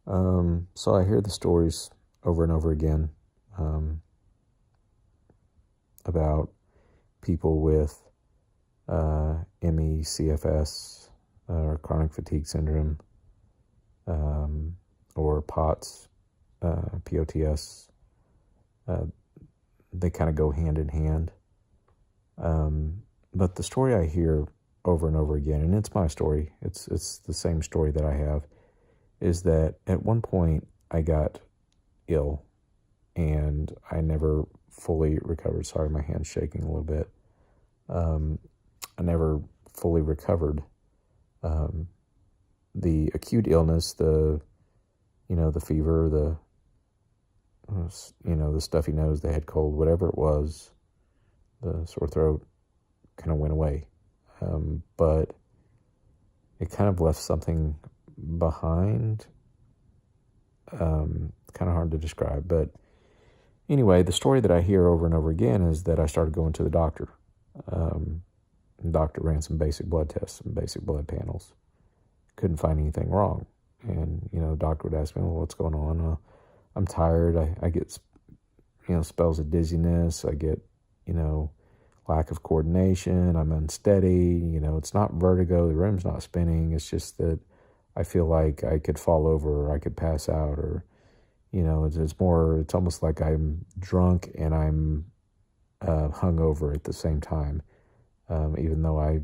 So I hear the stories over and over again about people with MECFS or chronic fatigue syndrome or POTS, POTS. They kind of go hand in hand. But the story I hear over and over again, and it's my story, it's the same story that I have, is that at one point I got ill and I never fully recovered. Sorry, my hand's shaking a little bit. I never fully recovered. The acute illness, the fever, the stuffy nose, the head cold, whatever it was, the sore throat kind of went away. But it kind of left something behind. Kind of hard to describe, but anyway, the story that I hear over and over again is that I started going to the doctor. The doctor ran some basic blood tests, some basic blood panels. Couldn't find anything wrong. And, the doctor would ask me, well, what's going on? I'm tired. I get, spells of dizziness. I get, lack of coordination. I'm unsteady. It's not vertigo. The room's not spinning. It's just that I feel like I could fall over or I could pass out or, it's almost like I'm drunk and I'm hungover at the same time. Even though I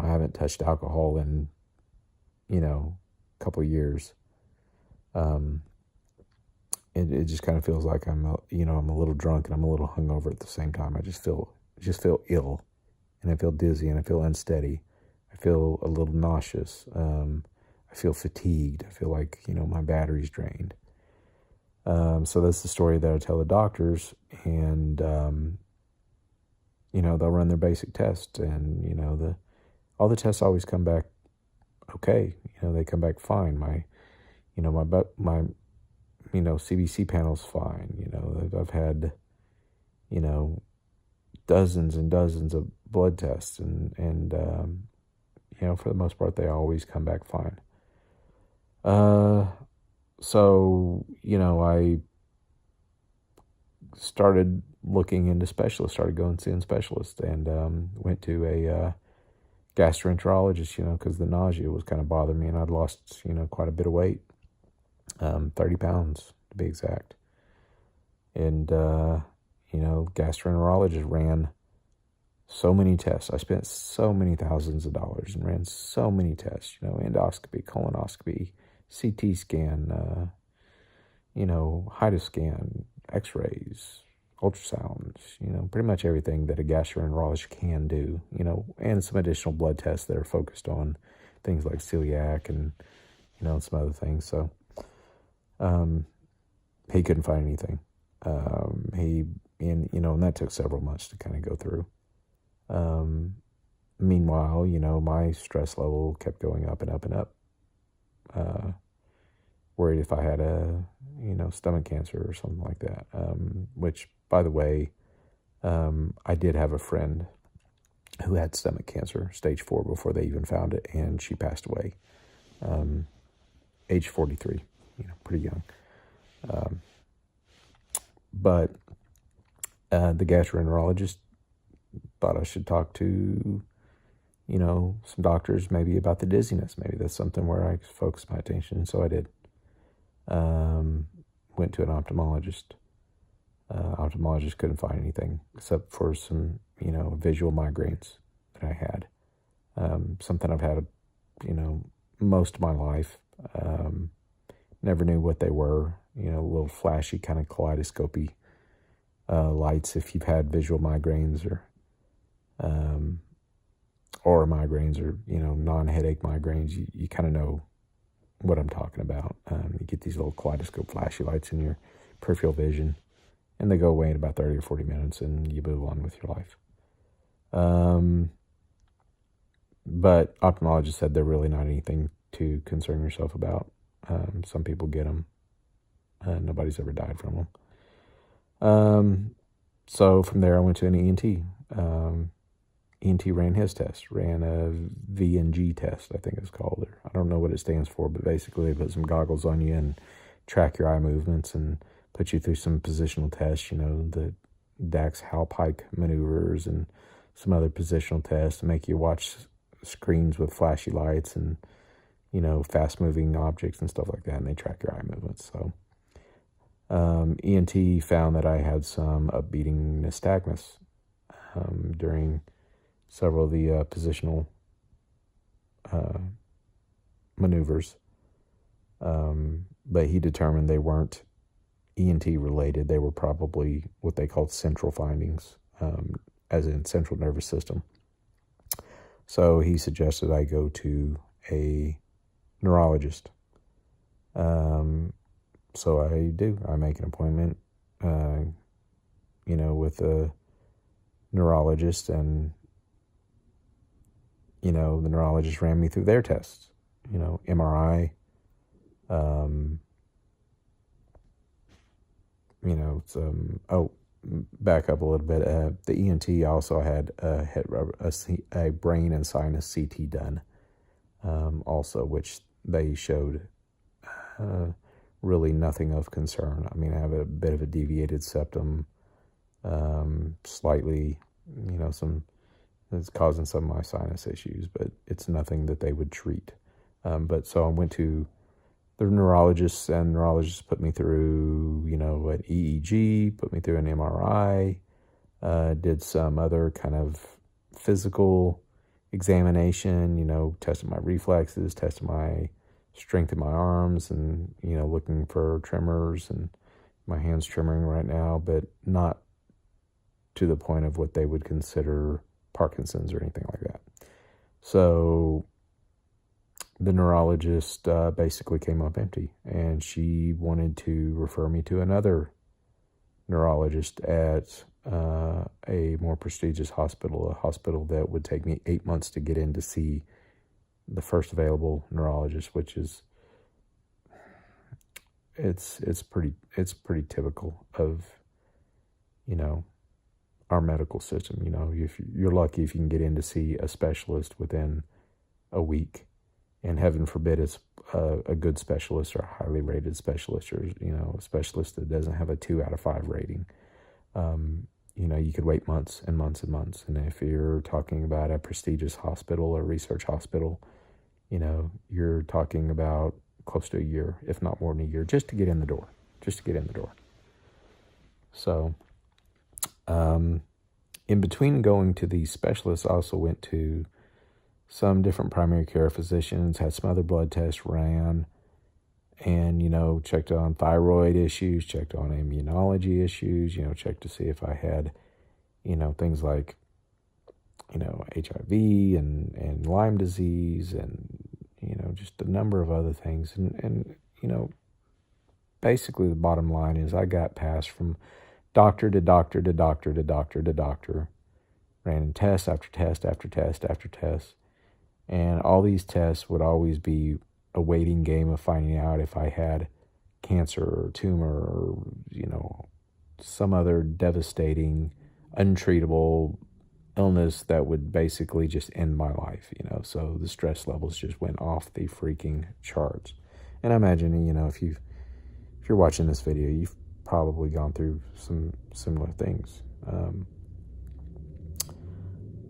haven't touched alcohol in, a couple of years. It just kind of feels like I'm a little drunk and I'm a little hungover at the same time. I just feel ill, and I feel dizzy and I feel unsteady. I feel a little nauseous. I feel fatigued. I feel like, my battery's drained. So that's the story that I tell the doctors, and, they'll run their basic tests, and, all the tests always come back okay. They come back fine. My CBC panel's fine. I've had, dozens and dozens of blood tests, and for the most part, they always come back fine. So, I started looking into specialists, started going seeing specialists, and went to a gastroenterologist, because the nausea was kind of bothering me, and I'd lost, quite a bit of weight, 30 pounds to be exact. And, gastroenterologist ran so many tests. I spent so many thousands of dollars and ran so many tests, endoscopy, colonoscopy, CT scan, HIDA scan, x-rays, ultrasounds, pretty much everything that a gastroenterologist can do, and some additional blood tests that are focused on things like celiac and, and some other things. So, he couldn't find anything. And that took several months to kind of go through. Meanwhile, my stress level kept going up and up and up. Worried if I had a, stomach cancer or something like that. Which, by the way, I did have a friend who had stomach cancer, stage 4, before they even found it, and she passed away. Age 43, pretty young. But the gastroenterologist thought I should talk to, some doctors maybe about the dizziness. Maybe that's something where I focus my attention. So I did. Went to an ophthalmologist. Ophthalmologist couldn't find anything except for some, visual migraines that I had. Something I've had, most of my life. Never knew what they were. Little flashy kind of kaleidoscopy lights. If you've had visual migraines or migraines or, non-headache migraines, you kind of know what I'm talking about. You get these little kaleidoscope flashy lights in your peripheral vision, and they go away in about 30 or 40 minutes, and you move on with your life. But ophthalmologists said they're really not anything to concern yourself about. Some people get them. Nobody's ever died from them. So from there, I went to an ENT. ENT ran his test, ran a V&G test, I think it's called. I don't know what it stands for, but basically they put some goggles on you and track your eye movements and put you through some positional tests, the Dax-Halpike maneuvers and some other positional tests, and make you watch screens with flashy lights and, fast-moving objects and stuff like that, and they track your eye movements. So ENT found that I had some upbeating nystagmus during several of the positional maneuvers, but he determined they weren't ENT related. They were probably what they called central findings, as in central nervous system. So he suggested I go to a neurologist. So I do. I make an appointment, with a neurologist, and, the neurologist ran me through their tests, MRI, back up a little bit. The ENT also had a brain and sinus CT done, also, which they showed really nothing of concern. I mean, I have a bit of a deviated septum, slightly, it's causing some of my sinus issues, but it's nothing that they would treat. But so I went to the neurologists, and neurologists put me through, an EEG, put me through an MRI, did some other kind of physical examination, tested my reflexes, tested my strength in my arms, and, looking for tremors, and my hand's tremoring right now, but not to the point of what they would consider Parkinson's or anything like that. So the neurologist basically came up empty, and she wanted to refer me to another neurologist at a more prestigious hospital, a hospital that would take me 8 months to get in to see the first available neurologist, which is it's pretty typical of our medical system. If you're lucky if you can get in to see a specialist within a week, and heaven forbid it's a good specialist or a highly rated specialist, or a specialist that doesn't have a 2 out of 5 rating. You could wait months and months and months. And if you're talking about a prestigious hospital or research hospital, you're talking about close to a year, if not more than a year, just to get in the door. So, in between going to these specialists, I also went to some different primary care physicians, had some other blood tests ran, and, checked on thyroid issues, checked on immunology issues, checked to see if I had, things like, HIV and Lyme disease, and, just a number of other things. And basically the bottom line is I got passed from doctor to doctor to doctor to doctor to doctor, ran test after test after test after test. And all these tests would always be a waiting game of finding out if I had cancer or tumor or, some other devastating, untreatable illness that would basically just end my life, So the stress levels just went off the freaking charts. And I imagine, if you're watching this video, you've probably gone through some similar things.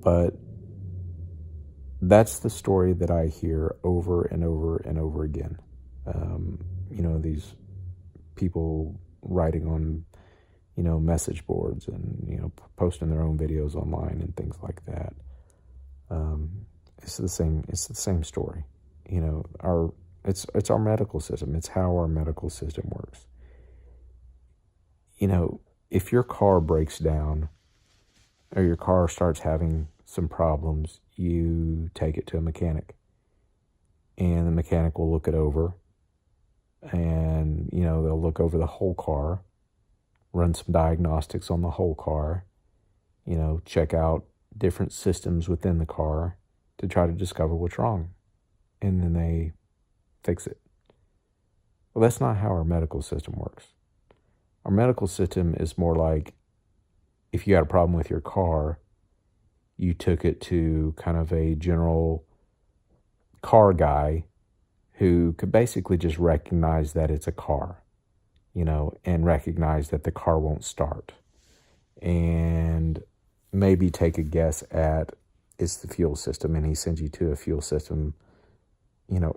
But that's the story that I hear over and over and over again. These people writing on, message boards and, posting their own videos online and things like that. It's the same story. It's our medical system. It's how our medical system works. If your car breaks down or your car starts having some problems, you take it to a mechanic, and the mechanic will look it over, and, they'll look over the whole car, run some diagnostics on the whole car, check out different systems within the car to try to discover what's wrong, and then they fix it. Well, that's not how our medical system works. Our medical system is more like, if you had a problem with your car, you took it to kind of a general car guy who could basically just recognize that it's a car, and recognize that the car won't start, and maybe take a guess at it's the fuel system, and he sends you to a fuel system,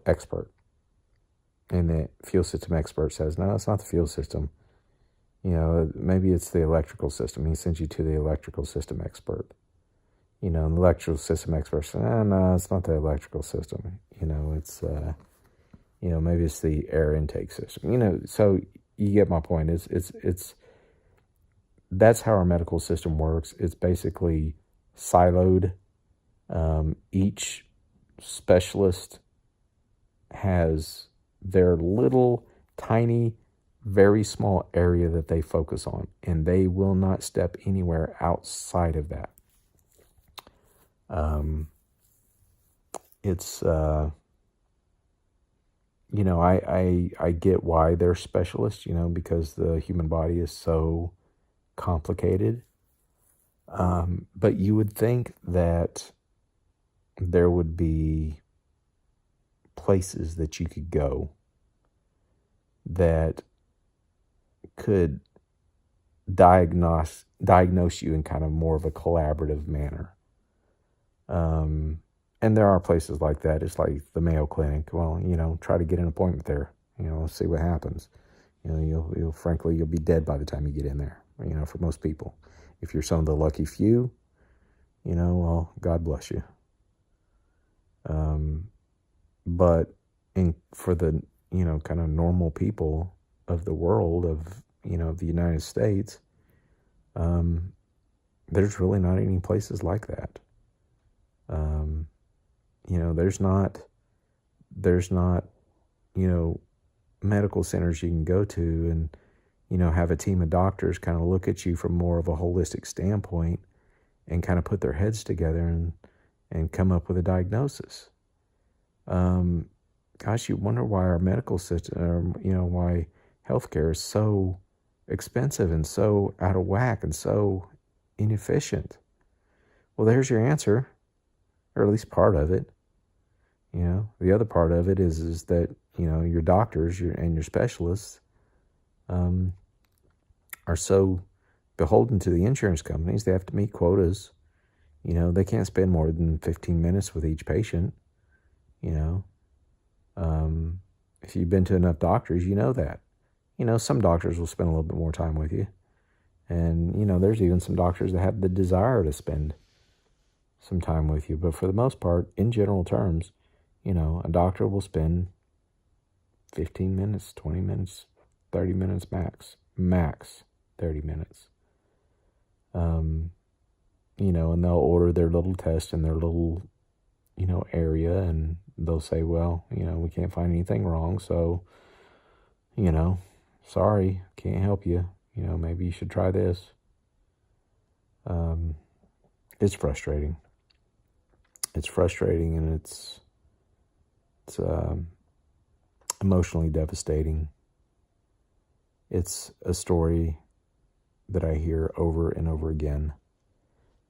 expert. And the fuel system expert says, no, it's not the fuel system. Maybe it's the electrical system. He sends you to the electrical system expert. And the electrical system expert says, no, it's not the electrical system. It's, maybe it's the air intake system. So you get my point. It's that's how our medical system works. It's basically siloed. Each specialist has their little tiny, very small area that they focus on, and they will not step anywhere outside of that. It's I get why they're specialists, because the human body is so complicated. But you would think that there would be places that you could go that could diagnose you in kind of more of a collaborative manner. And there are places like that. It's like the Mayo Clinic. Well, try to get an appointment there. Let's see what happens. You'll be dead by the time you get in there. For most people, if you're some of the lucky few, well, God bless you. But for the, kind of normal people of the world, of the United States, there's really not any places like that. There's not, medical centers you can go to and, have a team of doctors kind of look at you from more of a holistic standpoint and kind of put their heads together and come up with a diagnosis. Gosh, you wonder why our medical system, why healthcare is so expensive and so out of whack and so inefficient. Well, there's your answer, or at least part of it. The other part of it is that, your doctors and your specialists are so beholden to the insurance companies. They have to meet quotas. They can't spend more than 15 minutes with each patient. If you've been to enough doctors, you know that. Some doctors will spend a little bit more time with you. And, there's even some doctors that have the desire to spend some time with you. But for the most part, in general terms, a doctor will spend 15 minutes, 20 minutes, 30 minutes max 30 minutes. And they'll order their little test in their little, area, and they'll say, well, we can't find anything wrong, so, sorry, can't help you. Maybe you should try this. It's frustrating. It's frustrating, and it's emotionally devastating. It's a story that I hear over and over again.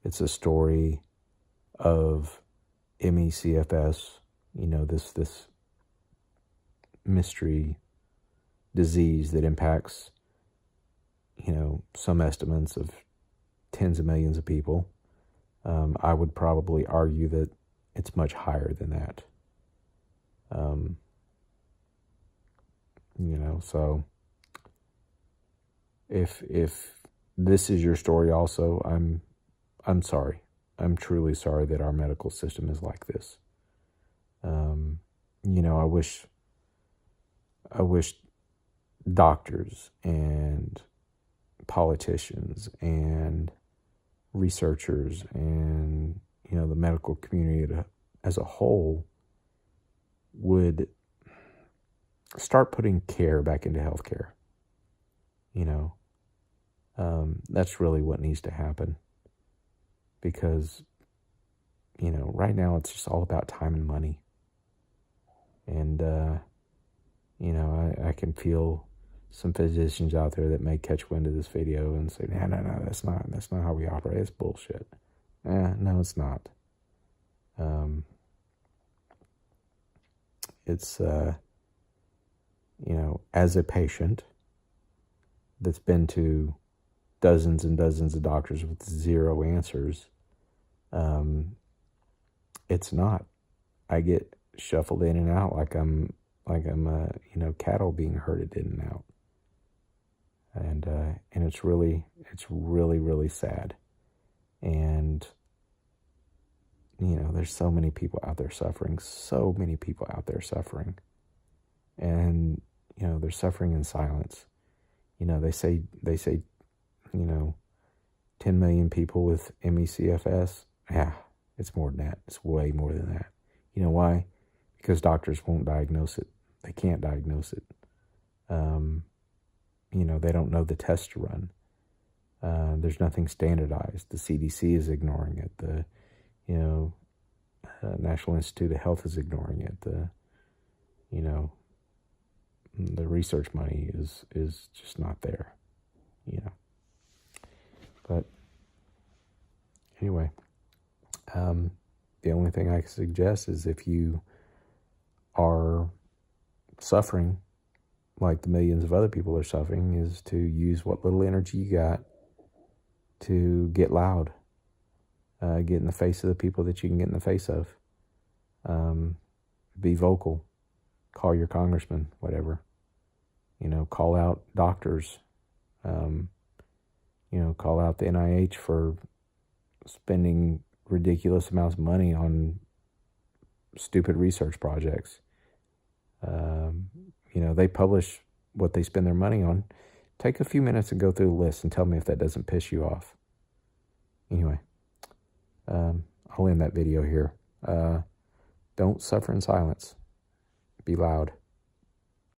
It's a story of MECFS, this mystery disease that impacts, some estimates of tens of millions of people. I would probably argue that it's much higher than that. So if this is your story also, I'm sorry. I'm truly sorry that our medical system is like this. I wish doctors and politicians and researchers and, the medical community as a whole would start putting care back into healthcare. That's really what needs to happen. Because, right now it's just all about time and money. And, I can feel some physicians out there that may catch wind of this video and say, no, that's not how we operate. It's bullshit. No, it's not. It's, as a patient that's been to dozens and dozens of doctors with zero answers, it's not. I get shuffled in and out like I'm cattle being herded in and out. And it's really, really sad. And, there's so many people out there suffering, And, they're suffering in silence. They say, 10 million people with MECFS. Yeah, it's more than that. It's way more than that. You know why? Because doctors won't diagnose it. They can't diagnose it. They don't know the test to run. There's nothing standardized. The CDC is ignoring it. The, National Institute of Health is ignoring it. The research money is just not there. But anyway, the only thing I can suggest is if you are suffering like the millions of other people are suffering, is to use what little energy you got to get loud, get in the face of the people that you can get in the face of, be vocal, call your congressman, whatever, call out doctors, call out the NIH for spending ridiculous amounts of money on stupid research projects. They publish what they spend their money on. Take a few minutes and go through the list and tell me if that doesn't piss you off. Anyway, I'll end that video here. Don't suffer in silence. Be loud.